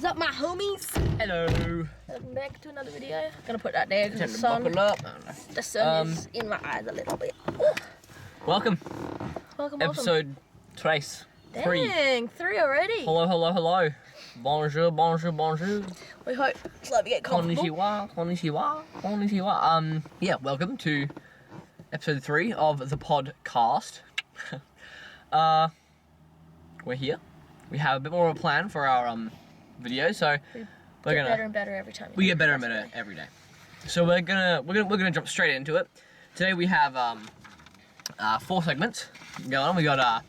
What's up, my homies? Hello. Welcome back to another video. Gonna put that there because the sun is in my eyes a little bit. Ooh. Welcome. Welcome. Episode 3. Dang, 3 already. Hello. Bonjour. We hope you get comfortable. Konnichiwa. Yeah, welcome to episode 3 of the PodCARst. We're here. We have a bit more of a plan for our video, so we're gonna get better and better every time. We get better and better every day. So we're gonna jump straight into it. Today we have 4 segments going on. We got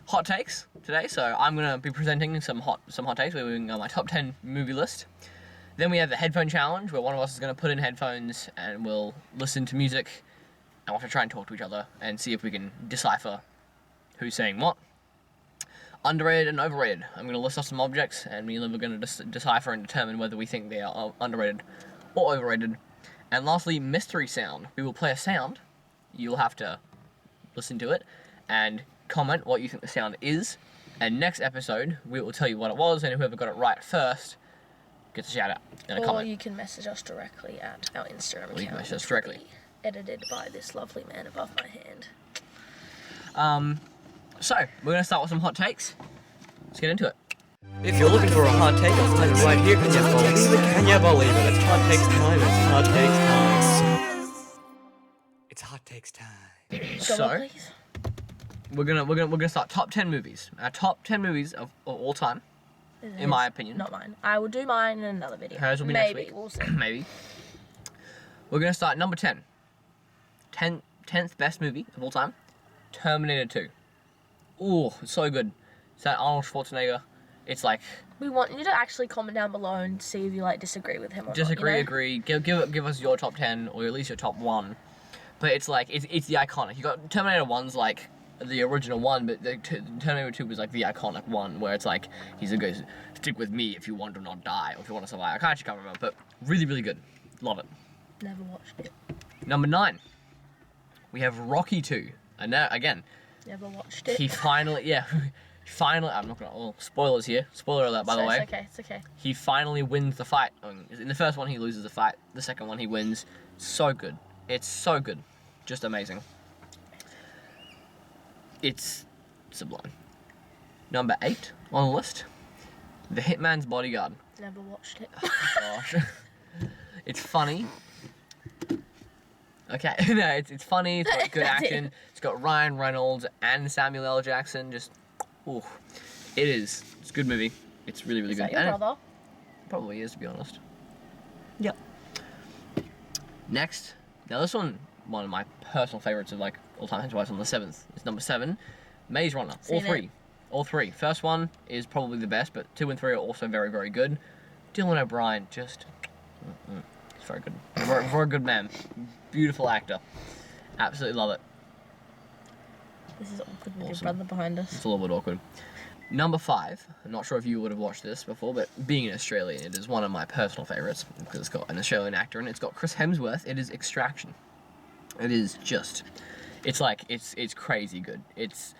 hot takes today, so I'm gonna be presenting some hot takes. We're doing my top 10 movie list. Then we have the headphone challenge, where one of us is gonna put in headphones and we'll listen to music, and we'll have to try and talk to each other and see if we can decipher who's saying what. Underrated and overrated. I'm going to list off some objects, and we're going to decipher and determine whether we think they are underrated or overrated. And lastly, mystery sound. We will play a sound. You'll have to listen to it and comment what you think the sound is. And next episode, we will tell you what it was, and whoever got it right first gets a shout out and a comment. Or you can message us directly at our Instagram account. You can message us directly. Edited by this lovely man above my hand. So, we're going to start with some hot takes. Let's get into it. If you're looking for a hot take, I'll find it right here. Can you believe it? Can you believe it? It's hot takes time. It's hot takes time. So, we're gonna start top 10 movies. Our top 10 movies of all time, in my opinion. Not mine. I will do mine in another video. Hers will be next week. We'll see. Maybe. We're gonna start number 10. 10th best movie of all time. Terminator 2. Ooh, it's so good. It's that Arnold Schwarzenegger. It's like... We want you to actually comment down below and see if you disagree with him or disagree, not. agree. Give us your top 10, or at least your top 1. But it's like, it's the iconic. You got Terminator 1's like the original one, but the Terminator 2 was like the iconic one, where it's like, he's a good, stick with me if you want to not die, or if you want to survive. I actually can't remember, but really, really good. Love it. Never watched it. Number 9. We have Rocky 2. And now, again... Never watched it. He finally, I'm not gonna, spoilers here. Spoiler alert, by the way. It's okay. He finally wins the fight. In the first one, he loses the fight. The second one, he wins. So good. It's so good. Just amazing. It's sublime. Number 8 on the list. The Hitman's Bodyguard. Never watched it. Oh, gosh. It's funny. Okay, no, it's funny, it's got good action, it's got Ryan Reynolds and Samuel L. Jackson, just, ooh, it's a good movie, it's really, really good. Is that your brother? It probably is, to be honest. Yep. Next, now this one of my personal favourites of all time, hence why it's on the 7th, it's number 7, Maze Runner, all three. First one is probably the best, but 2 and 3 are also very, very good. Dylan O'Brien, just, it's very good, very good man. Beautiful actor. Absolutely love it. This is awkward with your brother behind us. It's a little bit awkward. Number 5. I'm not sure if you would have watched this before, but being an Australian, it is one of my personal favourites because it's got an Australian actor and it's got Chris Hemsworth. It is Extraction. It is just... It's crazy good. It's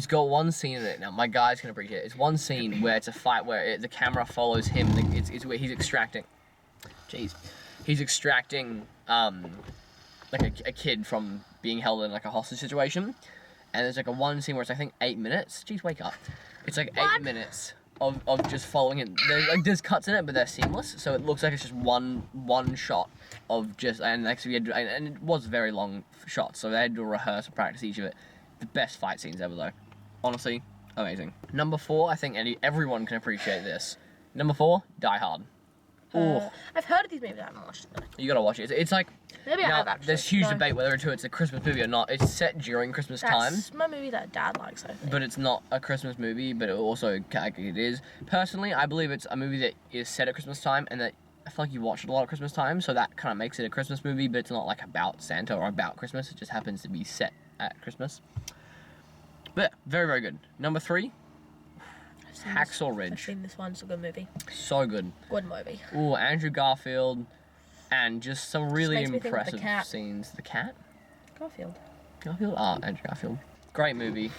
got one scene in it. Now, my guy's going to appreciate it. It's one scene where it's a fight where the camera follows him. It's where he's extracting... Jeez. He's extracting, a kid from being held in, a hostage situation. And there's, a one scene where it's, I think, 8 minutes. Jeez, wake up. It's, 8 minutes of just following him. There's cuts in it, but they're seamless. So it looks like it's just one shot of just... And actually, and it was very long shots, so they had to rehearse and practice each of it. The best fight scenes ever, though. Honestly, amazing. Number 4, I think everyone can appreciate this. Number 4, Die Hard. I've heard of these movies, I haven't watched them. You gotta watch it. It's like... Maybe I have, actually. There's huge debate whether it's a Christmas movie or not. It's set during Christmas time. That's my movie that Dad likes, I think. But it's not a Christmas movie, but it also, it is. Personally, I believe it's a movie that is set at Christmas time, and that I feel like you watch it a lot at Christmas time, so that kind of makes it a Christmas movie, but it's not, about Santa or about Christmas. It just happens to be set at Christmas. But, yeah, very, very good. Number 3... Hacksaw Ridge. I've seen this one, it's a good movie. So good. Good movie. Ooh, Andrew Garfield, and just some really impressive scenes. The cat? Garfield. Andrew Garfield. Great movie.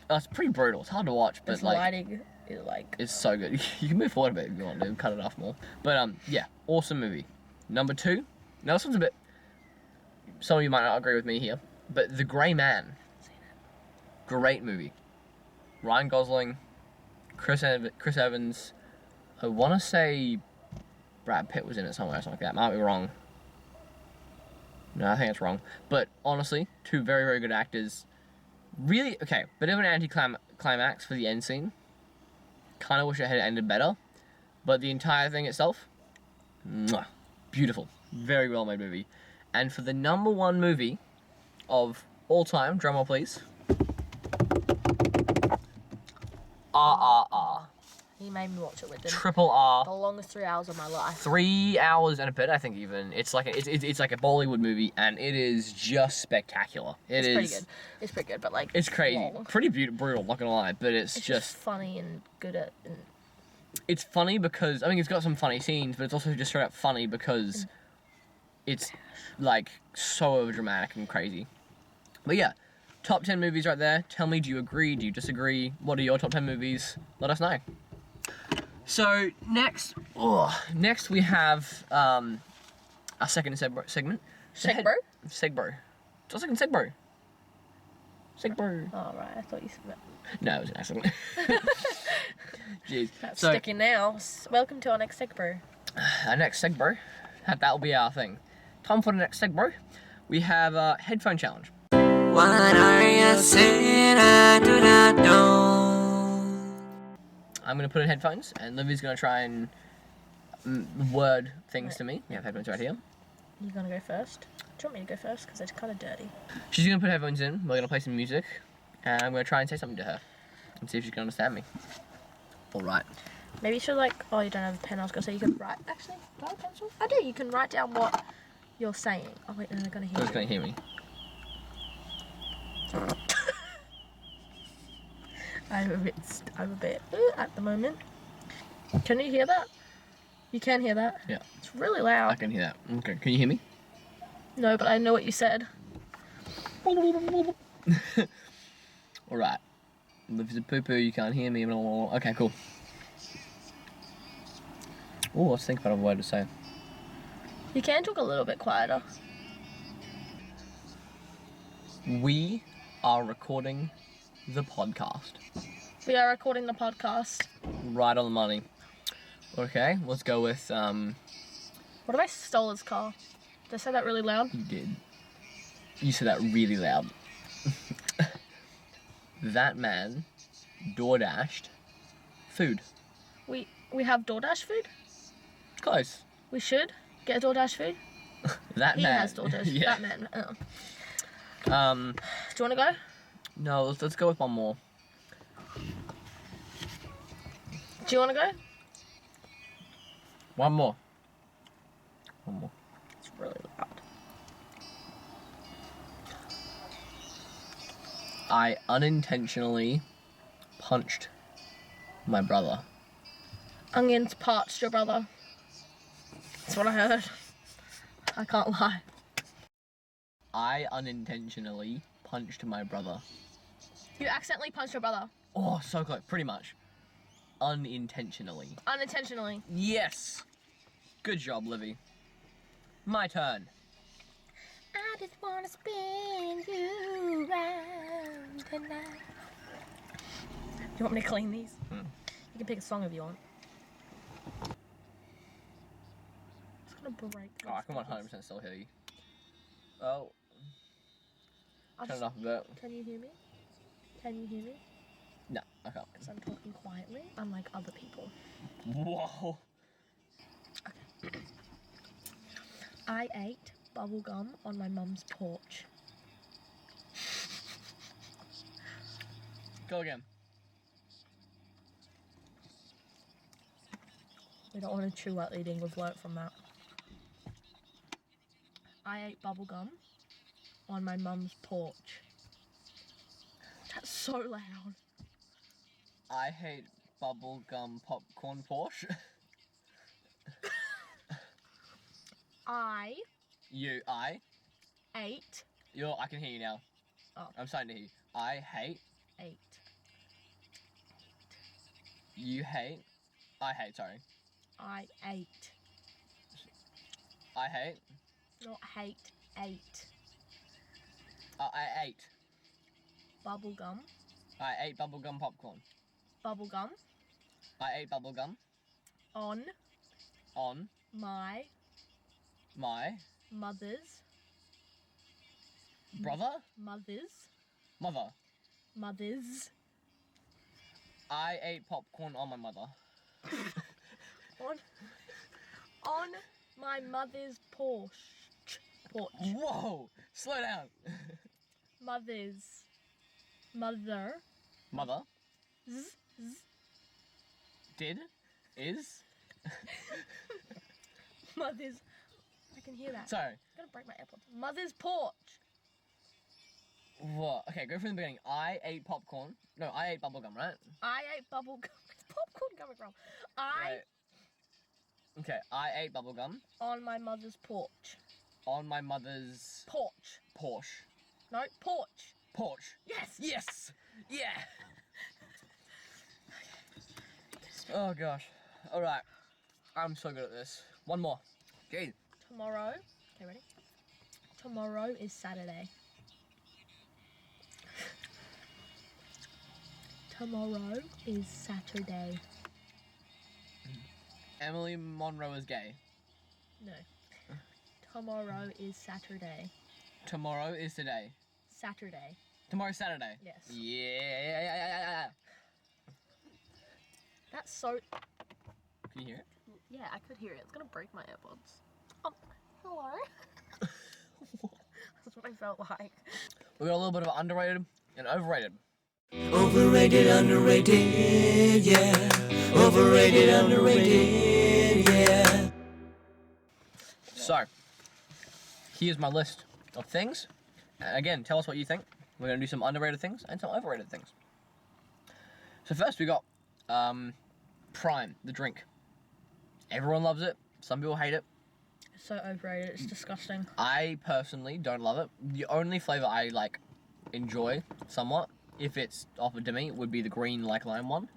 It's pretty brutal. It's hard to watch, but lighting is like... It's so good. You can move forward a bit if you want to, cut it off more. But, yeah, awesome movie. Number 2. Now, this one's a bit... Some of you might not agree with me here, but The Grey Man. Great movie. Ryan Gosling, Chris Evans. I want to say Brad Pitt was in it somewhere or something like that. Might be wrong. No, I think it's wrong. But honestly, 2 very, very good actors. Really, okay, bit of an anti-climax for the end scene. Kind of wish it had ended better. But the entire thing itself, mwah, beautiful. Very well made movie. And for the number 1 movie of all time, drum roll please. RRR. He made me watch it with him. Triple R. The longest 3 hours of my life. 3 hours and a bit, I think even. It's like it's like a Bollywood movie, and it is just spectacular. It's pretty good. It's pretty good, but like... It's crazy. long. Pretty brutal, not gonna lie, but it's just funny and good at... And it's funny because, I mean, it's got some funny scenes, but it's also just straight up funny because it's, like, so overdramatic and crazy. But yeah, top 10 movies right there. Tell me, do you agree? Do you disagree? What are your top 10 movies? Let us know. So, next we have our second segment. Segbro? Segbro. It's our second Segbro. Segbro. Oh, right, I thought you said... No, it was an accident. Jeez. That's So, sticking now. Welcome to our next Segbro. our next Segbro, that'll be our thing. Time for the next Segbro. We have a headphone challenge. What are you saying? I do not know. I'm going to put in headphones, and Livy's going to try and word things to me. We have headphones right here. You gonna go first? Do you want me to go first? Because it's kind of dirty. She's going to put headphones in, we're going to play some music, and I'm going to try and say something to her, and see if she can understand me. Alright. Maybe you should like... Oh, you don't have a pen. I was going to say you can write... Actually, do I have a pencil? I do. You can write down what you're saying. Oh, wait, no, they're going to hear Who's going to hear me? I'm a bit at the moment. Can you hear that? You can hear that? Yeah. It's really loud. I can hear that. Okay, can you hear me? No, but I know what you said. Alright. Livy's a poo-poo, you can't hear me. Blah, blah, blah. Okay, cool. Oh, let's think about a word to say. You can talk a little bit quieter. We are recording the podcast. We are recording the podcast. Right on the money. Okay, let's go with, What if I stole his car? Did I say that really loud? You did. You said that really loud. That man DoorDashed food. We have DoorDash food? Close. We should get DoorDash food? That He man. has DoorDash. Yeah. That man. Oh. Do you want to go? No, let's go with one more. Do you want to go? One more. One more. It's really loud. I unintentionally punched my brother. Onions parched your brother. That's what I heard. I can't lie. I unintentionally punched my brother. You accidentally punched your brother. Oh, so close. Pretty much. Unintentionally. Unintentionally. Yes. Good job, Livy. My turn. I just wanna spin you round tonight. Do you want me to clean these? Hmm. You can pick a song if you want. It's gonna break. Oh, I can 100% still hear you. Oh. I'll Turn just- it off a bit. Can you hear me? Can you hear me? No, I can't. Because I'm talking quietly, unlike other people. Whoa. Okay. I ate bubble gum on my mum's porch. Go again. We don't want to chew while eating, we've learnt from that. I ate bubble gum on my mum's porch. That's so loud. I hate bubblegum popcorn Porsche. I I ate I can hear you now. Oh. I'm starting to hear you. I hate ate You hate. I hate. Sorry. I ate. I hate. Not hate. Ate. I ate. Bubblegum. I ate bubblegum popcorn. Bubblegum. I ate bubblegum. On. My. Mother's. Brother. Mother's. Mother. Mother's. I ate popcorn on my mother. On my mother's porch. Whoa! Slow down. Mother's. Mother. Mother. Z. Did. Is. Mother's. I can hear that. Sorry. I'm gonna break my AirPods. Mother's porch. What? Okay, go from the beginning. I ate popcorn. No, I ate bubblegum, right? I ate bubblegum. Where's popcorn coming from? Right. Okay, I ate bubblegum. On my mother's porch. On my mother's... Porch. Porsche. No, porch. Porch. Yes. Yes! Yeah! Oh gosh. Alright. I'm so good at this. One more. Okay. Tomorrow. Okay, ready? Tomorrow is Saturday. Tomorrow is Saturday. Emily Monroe is gay. No. Tomorrow is Saturday. Tomorrow is today. Saturday. Tomorrow's Saturday. Yes. Yeah. That's so... Can you hear it? Yeah, I could hear it. It's gonna break my AirPods. Hello? That's what I felt like. We got a little bit of underrated and overrated. Overrated, underrated, yeah. Overrated, underrated, yeah. So, here's my list of things. Again, tell us what you think. We're going to do some underrated things and some overrated things. So first we got Prime, the drink. Everyone loves it. Some people hate it. It's so overrated. It's disgusting. I personally don't love it. The only flavor I like enjoy somewhat, if it's offered to me, would be the green like lime one.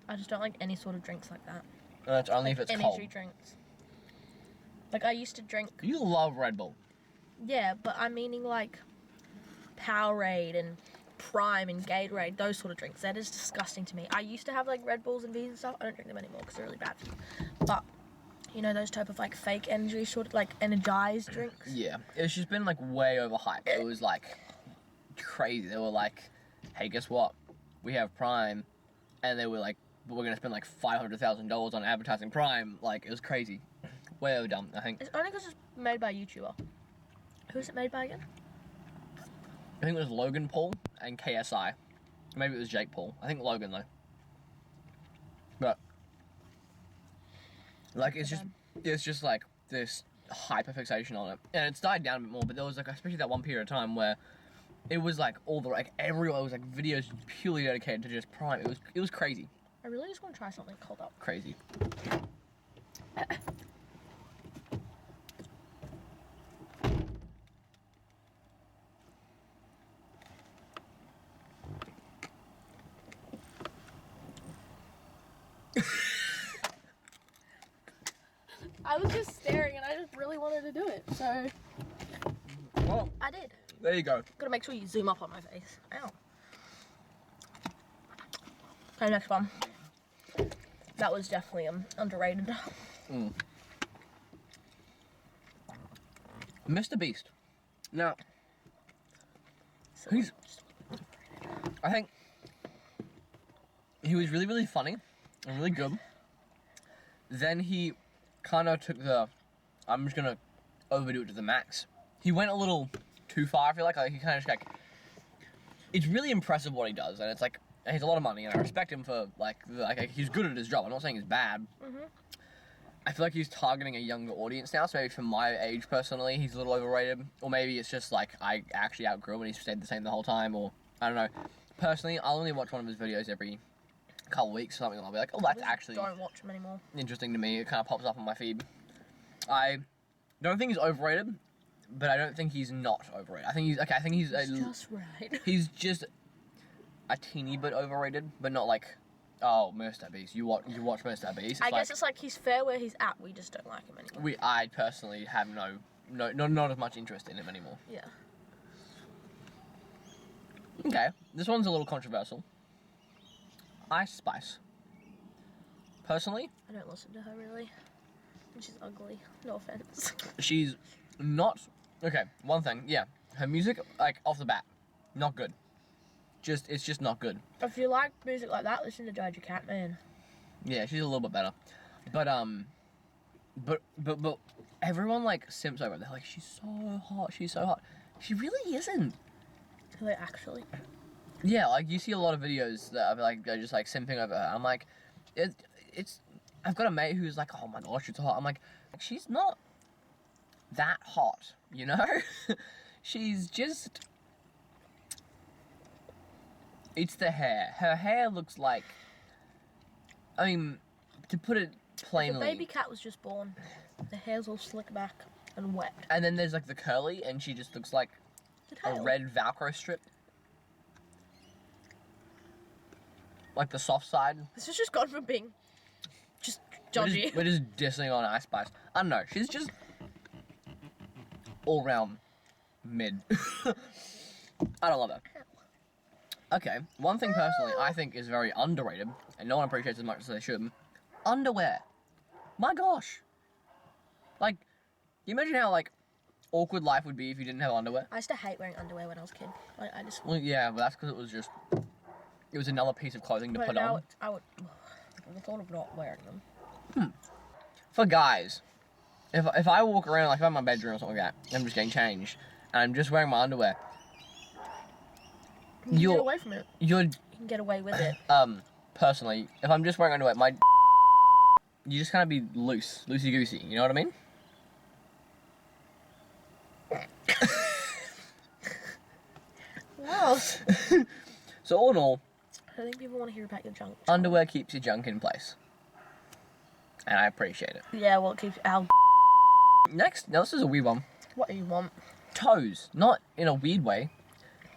I just don't like any sort of drinks like that. And that's only if it's energy cold. drinks. Like I used to drink. You love Red Bull. Yeah, but I'm meaning like Powerade and Prime and Gatorade, those sort of drinks. That is disgusting to me. I used to have like Red Bulls and V's and stuff. I don't drink them anymore because they're really bad for you. But you know those type of like fake energy sort of like energized drinks. Yeah, it's just been like way overhyped. It was like crazy. They were like, "Hey, guess what? We have Prime," and they were like, "But we're gonna spend like $500,000 on advertising Prime." Like it was crazy, way overdone. I think. It's only because it's made by a YouTuber. Who's it made by again? I think it was Logan Paul and KSI. Maybe it was Jake Paul. I think Logan though. But like it's just like this hyper fixation on it, and it's died down a bit more. But there was like especially that one period of time where it was like all the like everyone was like videos purely dedicated to just Prime. It was crazy. I really just want to try something cold up. Crazy. I was just staring and I just really wanted to do it, so Well, I did. there you go. Gotta make sure you zoom up on my face. Ow. Okay, next one. That was definitely underrated. Mr. Beast. Now, So, he's. I think he was really, really funny and really good. Then he kind of took the, I'm just gonna overdo it to the max. He went a little too far. I feel like he kind of just like. It's really impressive what he does, and it's like he has a lot of money, and I respect him for like he's good at his job. I'm not saying he's bad. I feel like he's targeting a younger audience now, so maybe for my age personally, he's a little overrated. Or maybe it's just like I actually outgrew him and he's stayed the same the whole time, or I don't know. Personally, I'll only watch one of his videos every couple weeks or something, and I'll be like, oh, that's actually don't watch him anymore. interesting to me. It kind of pops up on my feed. I don't think he's overrated, but I don't think he's not overrated. I think he's okay. I think he's It's just right. he's just a teeny bit overrated, but not like Oh, Mr. Beast. You watch Mr. Beast. It's I like, guess it's like he's fair where he's at. We just don't like him anymore. I personally have not as much interest in him anymore. Yeah. Okay, this one's a little controversial. Ice Spice. Personally, I don't listen to her really. And she's ugly. No offense. she's not okay. One thing, yeah, her music like off the bat, not good. It's just not good. If you like music like that, listen to Doja Cat, man. Yeah, she's a little bit better, but everyone like simps over it. They're like, she's so hot. She's so hot. She really isn't. Like actually. Yeah, like you see a lot of videos that are like they're just like simping over her. I'm like, it's. I've got a mate who's like, oh my gosh, she's hot. I'm like, she's not that hot, you know? She's just. It's the hair. Her hair looks like. I mean, to put it plainly. The baby cat was just born. The hair's all slick back and wet. And then there's like the curly, and she just looks like a red Velcro strip. Like the soft side. This has just gone from being just dodgy. We're just dissing on Ice Spice. I don't know. She's just all round mid. I don't love her. Okay, one thing personally I think is very underrated, and no one appreciates as much as they should. Underwear. My gosh. Like, you imagine how like awkward life would be if you didn't have underwear? I used to hate wearing underwear when I was a kid. Like, I just. Well, yeah, but that's because it was another piece of clothing to But put now on. I would. The thought of not wearing them. For guys, if I walk around, like if I'm in my bedroom or something like that, I'm just getting changed, and I'm just wearing my underwear, You can get away from it. You can get away with it. Personally, if I'm just wearing underwear, you just kind of be loosey goosey. You know what I mean? Wow. So all in all, I think people want to hear about your junk. underwear keeps your junk in place, and I appreciate it. Yeah, well, it keeps our. Next, now this is a weird one. What do you want? Toes, not in a weird way.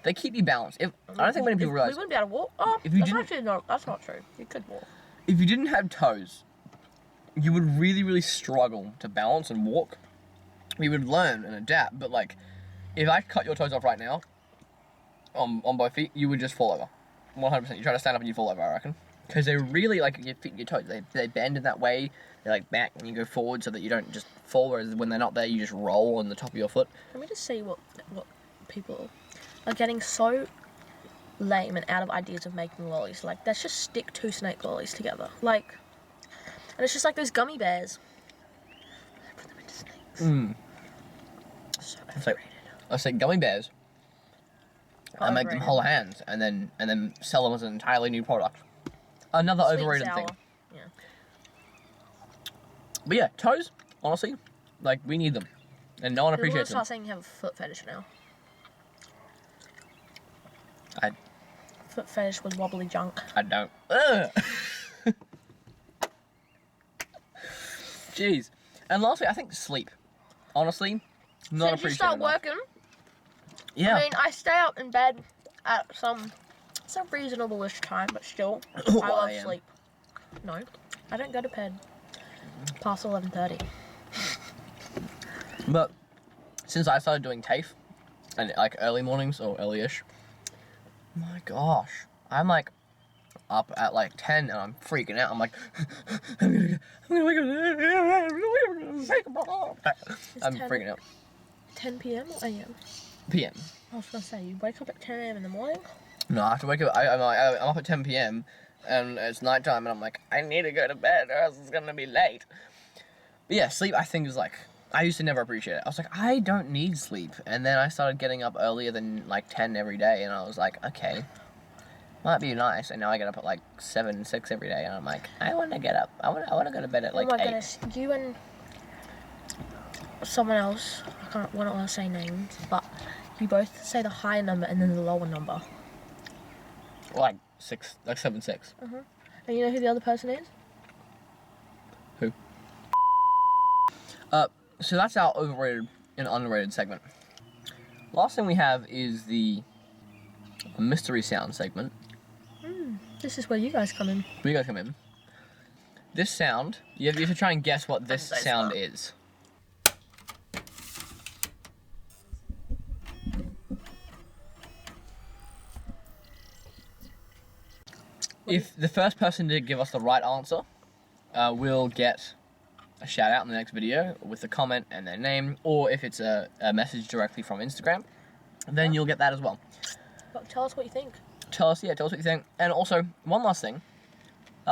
They keep you balanced. I don't think many people realize. We wouldn't be able to walk. Oh, If you that's didn't- actually not. That's not true. You could walk. If you didn't have toes, you would really, really struggle to balance and walk. You would learn and adapt, but like, if I cut your toes off right now, on both feet, you would just fall over. 100%. You try to stand up and you fall over, I reckon. Because they really, like, your feet and your toes, they bend in that way. They're like back and you go forward so that you don't just fall, whereas when they're not there, you just roll on the top of your foot. Let me just see what people are getting so lame and out of ideas of making lollies. Like, let's just stick two snake lollies together. Like, and it's just like those gummy bears. I put them into snakes. So overrated. I say gummy bears. I make them Overrated. whole hands and then sell them as an entirely new product. Another Sweet and overrated sour. thing. Yeah. But yeah, toes, honestly, like we need them, and no one People appreciates them. start saying you have a foot fetish now. I Foot fetish was wobbly junk. don't. Ugh. Jeez. And lastly, I think sleep. Honestly, not Since you appreciated start enough. working, Yeah. I mean, I stay up in bed at some reasonable-ish time, but still, I 1 love a.m.. sleep. No, I don't go to bed past 11:30. But since I started doing TAFE, and like early mornings or early-ish, my gosh, I'm like up at like 10 and I'm freaking out. I'm like, I'm gonna wake up. I'm 10 freaking out. 10 p.m. or a.m.? PM. I was gonna say, you wake up at 10 a.m. in the morning? No, I have to wake up. I'm up at 10 p.m. and it's nighttime, and I'm like, I need to go to bed or else it's gonna be late. But yeah, sleep I think is like, I used to never appreciate it. I was like, I don't need sleep, and then I started getting up earlier than like 10 every day, and I was like, okay, might be nice. And now I get up at like 7, 6 every day, and I'm like, I want to get up. I want to go to bed at like oh my 8. goodness, you and someone else, we're not allowed to say names, but you both say the higher number and then the lower number. Like 6, like 7, 6. And you know who the other person is? Who? So that's our overrated and underrated segment. Last thing we have is the mystery sound segment. This is where you guys come in. We guys come in. This sound, you have to try and guess what this so sound smart. is. If the first person to give us the right answer will get a shout out in the next video with a comment and their name, or if it's a message directly from Instagram, then you'll get that as well. But tell us what you think. Tell us what you think. And also, one last thing,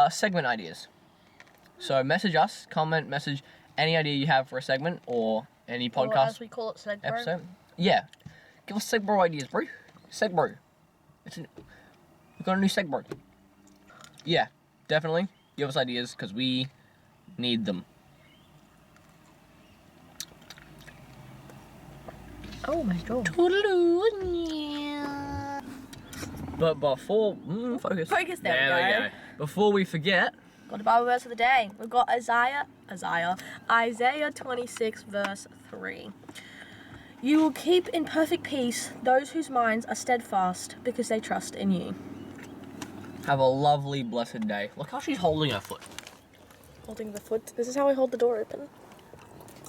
segment ideas. So message us, comment, message any idea you have for a segment or any Or podcast as we call it, Segbros. episode. Yeah, give us Segbro ideas, bro. Segbro. We've got a new Segbro. Yeah, definitely give us ideas because we need them. Oh my god. But before focus. Focus, there we go. Before we forget, Got the Bible verse of the day. We've got Isaiah 26 verse 3. You will keep in perfect peace those whose minds are steadfast because they trust in you. have a lovely, blessed day. Look how she's holding her foot. Holding the foot. This is how I hold the door open.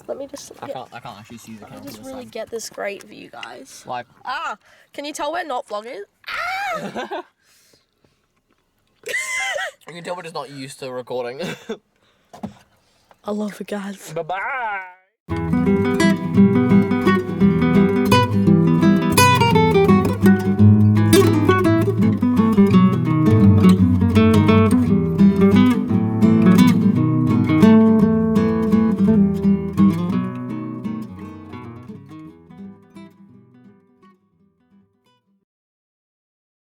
Let me just I can't actually see the camera. Let me just this really time. get this great view, guys. Like, Can you tell we're not vloggers? you can tell we're just not used to recording. I love it, guys. Bye-bye.